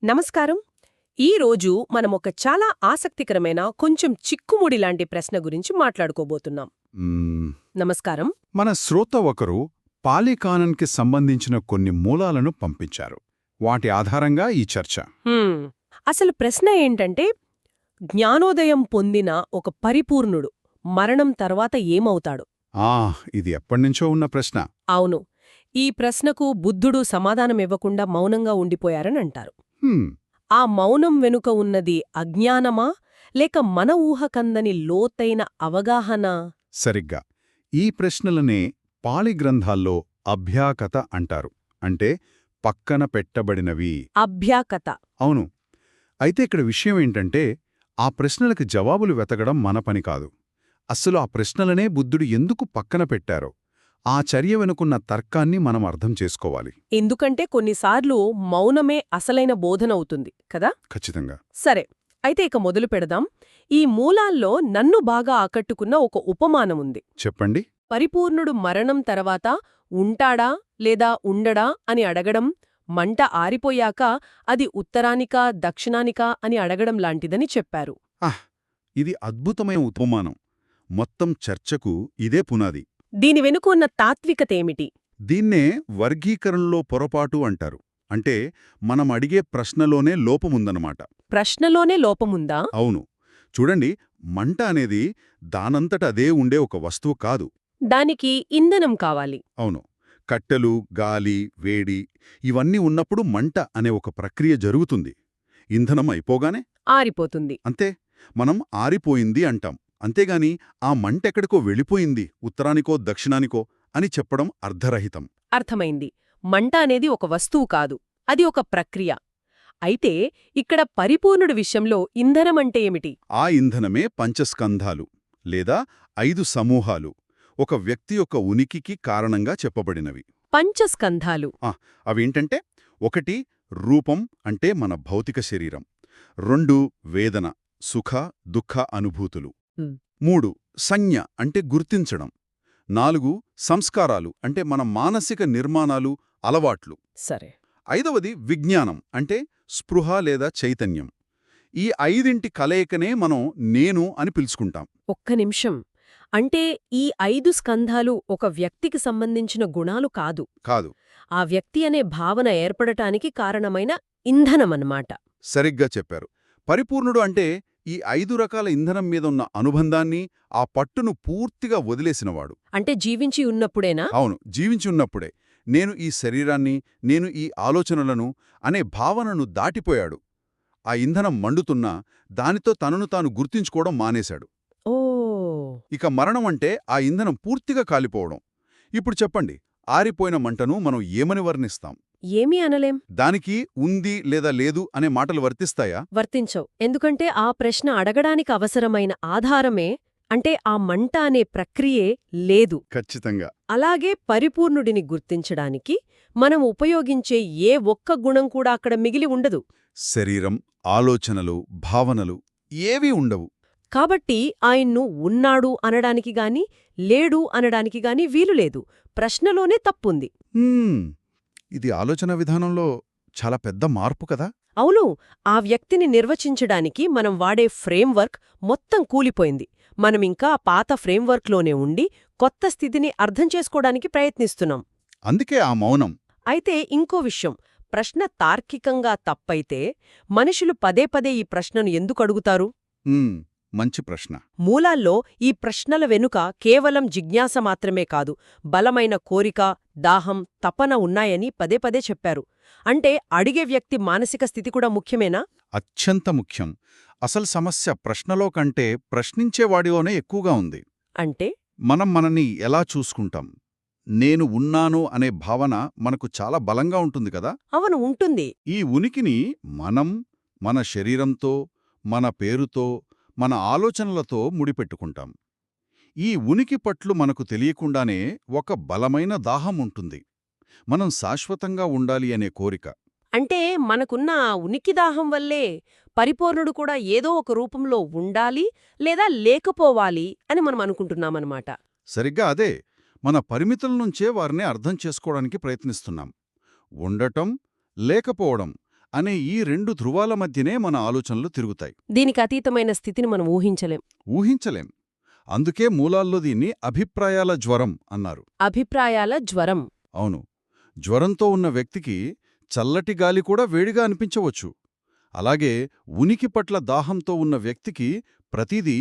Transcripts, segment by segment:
నమస్కారం. ఈరోజు మనమొక చాలా ఆసక్తికరమైన కొంచెం చిక్కుముడి లాంటి ప్రశ్న గురించి మాట్లాడుకోబోతున్నాం. మ్మ్. నమస్కారం. మన శ్రోత ఒకరు పాలీకానన్కి సంబంధించిన కొన్ని మూలాలను పంపించారు. వాటి ఆధారంగా ఈ చర్చ. హ్మ్. అసలు ప్రశ్న ఏంటంటే, జ్ఞానోదయం పొందిన ఒక పరిపూర్ణుడు మరణం తర్వాత ఏమవుతాడు? ఇది ఎప్పటినుంచో ఉన్న ప్రశ్న. అవును. ఈ ప్రశ్నకు బుద్ధుడు సమాధానమివ్వకుండా మౌనంగా ఉండిపోయారని అంటారు. హ్మ్, ఆ మౌనం వెనుక ఉన్నది అజ్ఞానమా లేక మన ఊహకందని లోతైన అవగాహన? సరిగ్గా ఈ ప్రశ్నలనే పాళి గ్రంథాల్లో అభ్యాకత అంటారు. అంటే పక్కన పెట్టబడినవి. అభ్యాకత. అవును. అయితే ఇక్కడ విషయం ఏంటంటే, ఆ ప్రశ్నలకు జవాబులు వెతకడం మన పని కాదు. అస్సలు ఆ ప్రశ్నలనే బుద్ధుడు ఎందుకు పక్కన పెట్టారో, ఆ చర్య వెనుకున్న తర్కాన్ని మనం అర్థం చేసుకోవాలి. ఎందుకంటే కొన్నిసార్లు మౌనమే అసలైన బోధనవుతుంది కదా. ఖచ్చితంగా. సరే, అయితే ఇక మొదలు పెడదాం. ఈ మూలాల్లో నన్ను బాగా ఆకట్టుకున్న ఒక ఉపమానముంది. చెప్పండి. పరిపూర్ణుడు మరణం తర్వాత ఉంటాడా లేదా ఉండడా అని అడగడం, మంట ఆరిపోయాక అది ఉత్తరానికా దక్షిణానికా అని అడగడం లాంటిదని చెప్పారు. ఇది అద్భుతమైన ఉపమానం. మొత్తం చర్చకు ఇదే పునాది. దీని వెనుక ఉన్న తాత్వికతేమిటి? దీన్నే వర్గీకరణలో పొరపాటు అంటారు. అంటే మనం అడిగే ప్రశ్నలోనే లోపముందన్నమాట. ప్రశ్నలోనే లోపముందా? అవును. చూడండి, మంట అనేది దానంతట అదే ఉండే ఒక వస్తువు కాదు. దానికి ఇంధనం కావాలి. అవును. కట్టెలు, గాలి, వేడి ఇవన్నీ ఉన్నప్పుడు మంట అనే ఒక ప్రక్రియ జరుగుతుంది. ఇంధనం అయిపోగానే ఆరిపోతుంది. అంతే. మనం ఆరిపోయింది అంటాం. అంతేగాని ఆ మంటెక్కడికో వెళ్ళిపోయింది, ఉత్తరానికో దక్షిణానికో అని చెప్పడం అర్ధరహితం. అర్థమైంది. మంట అనేది ఒక వస్తువు కాదు, అది ఒక ప్రక్రియ. అయితే ఇక్కడ పరిపూర్ణుడి విషయంలో ఇంధనమంటే ఏమిటి? ఆ ఇంధనమే పంచస్కంధాలు లేదా 5 సమూహాలు, ఒక వ్యక్తి యొక్క ఉనికికి కారణంగా చెప్పబడినవి. పంచస్కంధాలు. అవేంటంటే, 1 రూపం అంటే మన భౌతిక శరీరం, 2 వేదన, సుఖ దుఃఖ అనుభూతులు, 3 సంజ్ఞ అంటే గుర్తించడం, 4 సంస్కారాలు అంటే మన మానసిక నిర్మాణాలు, అలవాట్లు. సరే. 5వది విజ్ఞానం అంటే స్పృహ లేదా చైతన్యం. ఈ 5 కలయికనే మనం నేను అని పిలుచుకుంటాం. ఒక్క నిమిషం. అంటే ఈ 5 స్కంధాలు ఒక వ్యక్తికి సంబంధించిన గుణాలు కాదు, కాదు. ఆ వ్యక్తి అనే భావన ఏర్పడటానికి కారణమైన ఇంధనమన్నమాట. సరిగ్గా చెప్పారు. పరిపూర్ణుడు అంటే ఈ 5 రకాల ఇంధనం మీద ఉన్న అనుబంధాన్ని, ఆ పట్టును పూర్తిగా వదిలేసినవాడు. అంటే జీవించి ఉన్నప్పుడేనా? అవును, జీవించి ఉన్నప్పుడే. నేను ఈ శరీరాన్ని, నేను ఈ ఆలోచనలను అనే భావనను దాటిపోయాడు. ఆ ఇంధనం మండుతున్నా దానితో తనను తాను గుర్తించుకోవడం మానేశాడు. ఓ. ఇక మరణం అంటే ఆ ఇంధనం పూర్తిగా కాలిపోవడం. ఇప్పుడు చెప్పండి, ఆరిపోయిన మంటను మనం ఏమని వర్ణిస్తాం? ఏమీ అనలేం. దానికి ఉంది లేదా లేదు అనే మాటలు వర్తిస్తాయా? వర్తించవు. ఎందుకంటే ఆ ప్రశ్న అడగడానికి అవసరమైన ఆధారమే, అంటే ఆ మంట అనే ప్రక్రియే లేదు. ఖచ్చితంగా. అలాగే పరిపూర్ణుడిని గుర్తించడానికి మనం ఉపయోగించే ఏ ఒక్క గుణం కూడా అక్కడ మిగిలి ఉండదు. శరీరం, ఆలోచనలు, భావనలు ఏవీ ఉండవు. కాబట్టి ఆయన్ను ఉన్నాడు అనడానికి గాని లేడు అనడానికి గాని వీలులేదు. ప్రశ్నలోనే తప్పుంది. ఇది ఆలోచన విధానంలో చాలా పెద్ద మార్పు కదా. అవును. ఆ వ్యక్తిని నిర్వచించడానికి మనం వాడే ఫ్రేమ్వర్క్ మొత్తం కూలిపోయింది. మనమింకా పాత ఫ్రేమ్వర్క్లోనే ఉండి కొత్త స్థితిని అర్థం చేసుకోవడానికి ప్రయత్నిస్తున్నాం. అందుకే ఆ మౌనం. అయితే ఇంకో విషయం, ప్రశ్న తార్కికంగా తప్పైతే మనుషులు పదే పదే ఈ ప్రశ్నను ఎందుకు అడుగుతారు? మంచి ప్రశ్న. మూలాల్లో ఈ ప్రశ్నల వెనుక కేవలం జిజ్ఞాస మాత్రమే కాదు, బలమైన కోరిక, దాహం, తపన ఉన్నాయని పదే పదే చెప్పారు. అంటే అడిగే వ్యక్తి మానసిక స్థితి కూడా ముఖ్యమేనా? అత్యంత ముఖ్యం. అసలు సమస్య ప్రశ్నలో కంటే ప్రశ్నించేవాడిలోనే ఎక్కువగా ఉంది. అంటే మనం మనని ఎలా చూసుకుంటాం? నేను ఉన్నాను అనే భావన మనకు చాలా బలంగా ఉంటుంది కదా. అవును, ఉంటుంది. ఈ ఉనికిని మనం మన శరీరంతో, మన పేరుతో, మన ఆలోచనలతో ముడిపెట్టుకుంటాం. ఈ ఉనికి పట్ల మనకు తెలియకుండానే ఒక బలమైన దాహం ఉంటుంది. మనం శాశ్వతంగా ఉండాలి అనే కోరిక. అంటే మనకున్న ఆ ఉనికి దాహం వల్లే పరిపూర్ణుడు కూడా ఏదో ఒక రూపంలో ఉండాలి లేదా లేకపోవాలి అని మనం అనుకుంటున్నామన్నమాట. సరిగ్గా అదే. మన పరిమితుల నుంచే వారిని అర్థం చేసుకోవడానికి ప్రయత్నిస్తున్నాం. ఉండటం, లేకపోవడం అనే ఈ రెండు ధృవాల మధ్యనే మన ఆలోచనలు తిరుగుతాయి. దీనికి అతీతమైన స్థితిని మనం ఊహించలేం. ఊహించలేం. అందుకే మూలాల్లో దీన్ని అభిప్రాయాల జ్వరం అన్నారు. అభిప్రాయాల జ్వరం. అవును. జ్వరంతో ఉన్న వ్యక్తికి చల్లటి గాలి కూడా వేడిగా అనిపించవచ్చు. అలాగే ఉనికి పట్ల దాహంతో ఉన్న వ్యక్తికి ప్రతిదీ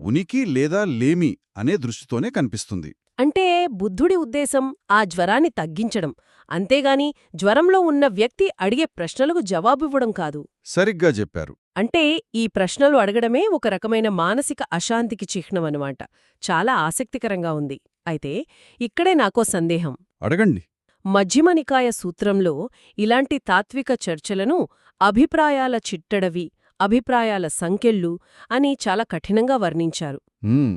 ఉనికి లేదా లేమి అనే దృష్టితోనే కనిపిస్తుంది. అంటే బుద్ధుడి ఉద్దేశం ఆ జ్వరాన్ని తగ్గించడం, అంతేగాని జ్వరంలో ఉన్న వ్యక్తి అడిగే ప్రశ్నలకు జవాబివ్వడం కాదు. సరిగ్గా చెప్పారు. అంటే ఈ ప్రశ్నలు అడగడమే ఒక రకమైన మానసిక అశాంతికి చిహ్నమన్నమాట. చాలా ఆసక్తికరంగా ఉంది. అయితే ఇక్కడే నాకో సందేహం. అడగండి. మధ్యమ నికాయ సూత్రంలో ఇలాంటి తాత్విక చర్చలను అభిప్రాయాల చిట్టడవి, అభిప్రాయాల సంకెళ్ళు అని చాలా కఠినంగా వర్ణించారు. హ్మ్.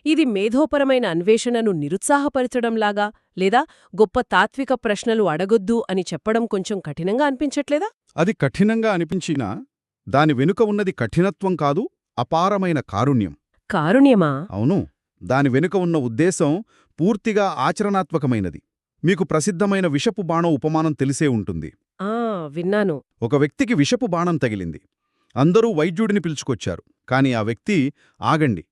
ఇది మేధోపరమైన అన్వేషణను నిరుత్సాహపరచడంలాగా లేదా గొప్ప తాత్విక ప్రశ్నలు అడగొద్దు అని చెప్పడం కొంచెం కఠినంగా అనిపించట్లేదా? అది కఠినంగా అనిపించినా దాని వెనుక ఉన్నది కఠినత్వం కాదు, అపారమైన కారుణ్యం. కారుణ్యమా? అవును, దాని వెనుక ఉన్న ఉద్దేశం పూర్తిగా ఆచరణాత్మకమైనది. మీకు ప్రసిద్ధమైన విషపు బాణం ఉపమానం తెలిసే ఉంటుంది. విన్నాను. ఒక వ్యక్తికి విషపు బాణం తగిలింది. అందరూ వైద్యుడిని పిలుచుకొచ్చారు. కాని ఆ వ్యక్తి, ఆగండి,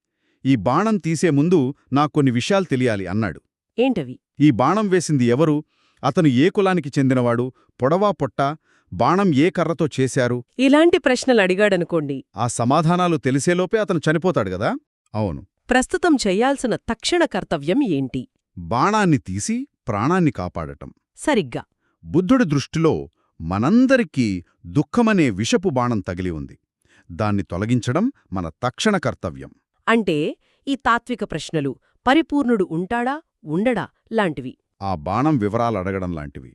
ఈ బాణం తీసే ముందు నాకొన్ని విషయాలు తెలియాలి అన్నాడు. ఏంటవి? ఈ బాణం వేసింది ఎవరు? అతను ఏ కులానికి చెందినవాడు? పొడవా పొట్టా? బాణం ఏ కర్రతో చేశారు? ఇలాంటి ప్రశ్నలు అడిగాడనుకోండి, ఆ సమాధానాలు తెలిసేలోపే అతను చనిపోతాడు గదా. అవును, ప్రస్తుతం చెయ్యాల్సిన తక్షణ కర్తవ్యం ఏంటి? బాణాన్ని తీసి ప్రాణాన్ని కాపాడటం. సరిగ్గా. బుద్ధుడి దృష్టిలో మనందరికీ దుఃఖమనే విషపు బాణం తగిలి ఉంది. దాన్ని తొలగించడం మన తక్షణ కర్తవ్యం. అంటే ఈ తాత్విక ప్రశ్నలు పరిపూర్ణుడు ఉంటాడా, ఉండడా లాంటివి. ఆ బాణం వివరాలడగడం లాంటివి.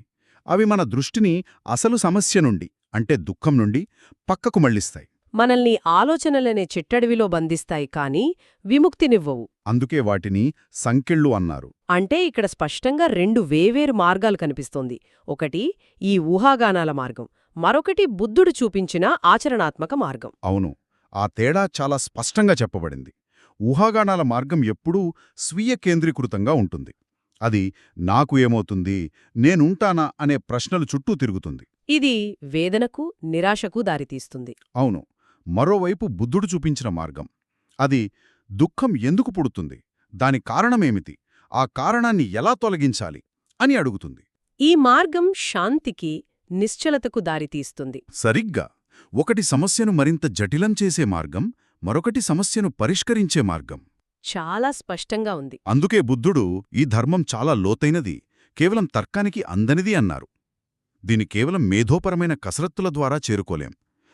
అవి మన దృష్టిని అసలు సమస్య నుండి, అంటే దుఃఖం నుండి, పక్కకు మళ్లిస్తాయి. మనల్ని ఆలోచనలనే చిట్టడివిలో బంధిస్తాయి కాని విముక్తినివ్వవు. అందుకే వాటిని సంకెళ్ళు అన్నారు. అంటే ఇక్కడ స్పష్టంగా రెండు వేవేరు మార్గాలు కనిపిస్తోంది. ఒకటి ఈ ఊహాగానాల మార్గం, మరొకటి బుద్ధుడు చూపించిన ఆచరణాత్మక మార్గం. అవును, ఆ తేడా చాలా స్పష్టంగా చెప్పబడింది. ఊహాగానాల మార్గం ఎప్పుడూ స్వీయ కేంద్రీకృతంగా ఉంటుంది. అది నాకు ఏమవుతుంది, నేనుంటానా అనే ప్రశ్నలు చుట్టూ తిరుగుతుంది. ఇది వేదనకు, నిరాశకు దారితీస్తుంది. అవును. మరోవైపు బుద్ధుడు చూపించిన మార్గం, అది దుఃఖం ఎందుకు పుడుతుంది, దాని కారణమేమిటి, ఆ కారణాన్ని ఎలా తొలగించాలి అని అడుగుతుంది. ఈ మార్గం శాంతికి, నిశ్చలతకు దారితీస్తుంది. సరిగ్గా. ఒకటి సమస్యను మరింత జటిలం చేసే మార్గం, మరొకటి సమస్యను పరిష్కరించే మార్గం. చాలా స్పష్టంగా ఉంది. అందుకే బుద్ధుడు ఈ ధర్మం చాలా లోతైనది, కేవలం తర్కానికి అందనిది అన్నారు. దీని కేవలం మేధోపరమైన కసరత్తుల ద్వారా చేరుకోలేం.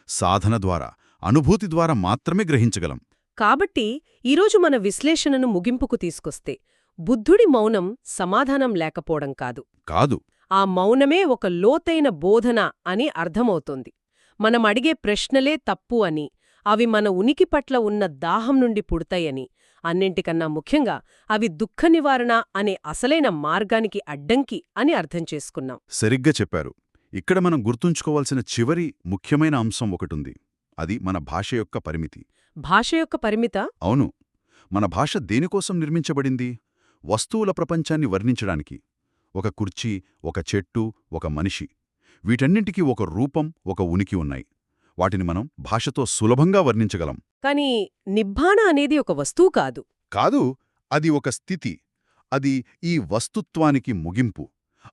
సాధన ద్వారా, అనుభూతి ద్వారా మాత్రమే గ్రహించగలం. కాబట్టి ఈరోజు మన విశ్లేషణను ముగింపుకు తీసుకొస్తే బుద్ధుడి మౌనం సమాధానం లేకపోవడం కాదు. కాదు. ఆ మౌనమే ఒక లోతైన బోధన అని అర్థమవుతోంది. మనం అడిగే ప్రశ్నలే తప్పు అని, అవి మన ఉనికి పట్ల ఉన్న దాహం నుండి పుడతాయని, అన్నింటికన్నా ముఖ్యంగా అవి దుఃఖ నివారణ అనే అసలైన మార్గానికి అడ్డంకి అని అర్థం చేసుకున్నాం. సరిగ్గా చెప్పారు. ఇక్కడ మనం గుర్తుంచుకోవాల్సిన చివరి ముఖ్యమైన అంశం ఒకటుంది. అది మన భాష యొక్క పరిమితి. భాష యొక్క పరిమిత? అవును. మన భాష దేనికోసం నిర్మించబడింది? వస్తువుల ప్రపంచాన్ని వర్ణించడానికి. ఒక కుర్చీ, ఒక చెట్టు, ఒక మనిషి, వీటన్నింటికీ ఒక రూపం, ఒక ఉనికి ఉన్నాయి. వాటిని మనం భాషతో సులభంగా వర్ణించగలం. కాని నిబ్బాణ అనేది ఒక వస్తువు కాదు. కాదు, అది ఒక స్థితి. అది ఈ వస్తుత్వానికి ముగింపు.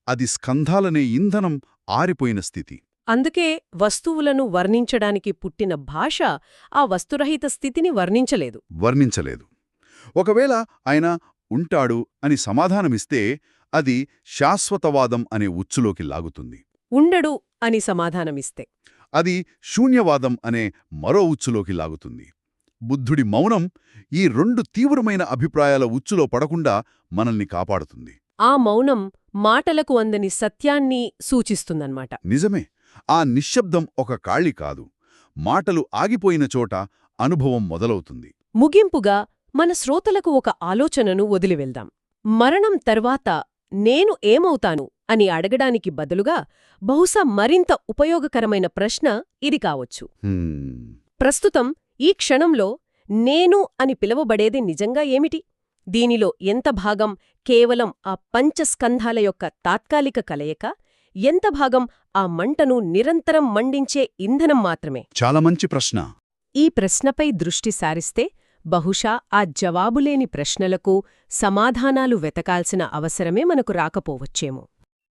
అది స్కంధాలనే ఇంధనం, ఆరిపోయిన స్థితి. అందుకే వస్తువులను వర్ణించడానికి పుట్టిన భాష ఆ వస్తురహిత స్థితిని వర్ణించలేదు. ఒకవేళ ఆయన ఉంటాడు అని సమాధానమిస్తే అది శాశ్వతవాదం అనే ఉచ్చులోకి లాగుతుంది. ఉండడు అని సమాధానమిస్తే అది శూన్యవాదం అనే మరో ఉచ్చులోకి లాగుతుంది. బుద్ధుడి మౌనం ఈ రెండు తీవ్రమైన అభిప్రాయాల ఉచ్చులో పడకుండా మనల్ని కాపాడుతుంది. ఆ మౌనం మాటలకు అందని సత్యాన్ని సూచిస్తుందన్నమాట. నిజమే. ఆ నిశ్శబ్దం ఒక ఖాళీ కాదు. మాటలు ఆగిపోయిన చోట అనుభవం మొదలవుతుంది. ముగింపుగా మన శ్రోతలకు ఒక ఆలోచనను వదిలివెళ్దాం. మరణం తర్వాత నేను ఏమవుతాను అని అడగడానికి బదులుగా బహుశా మరింత ఉపయోగకరమైన ప్రశ్న ఇది కావచ్చు. ప్రస్తుతం ఈ క్షణంలో నేను అని పిలవబడేది నిజంగా ఏమిటి? దీనిలో ఎంత భాగం కేవలం ఆ పంచస్కంధాల యొక్క తాత్కాలిక కలయిక, ఎంత భాగం ఆ మంటను నిరంతరం మండించే ఇంధనం మాత్రమే? చాలా మంచి ప్రశ్న. ఈ ప్రశ్నపై దృష్టి సారిస్తే బహుశా ఆ జవాబులేని ప్రశ్నలకు సమాధానాలు వెతకాల్సిన అవసరమే మనకు రాకపోవచ్చేమో.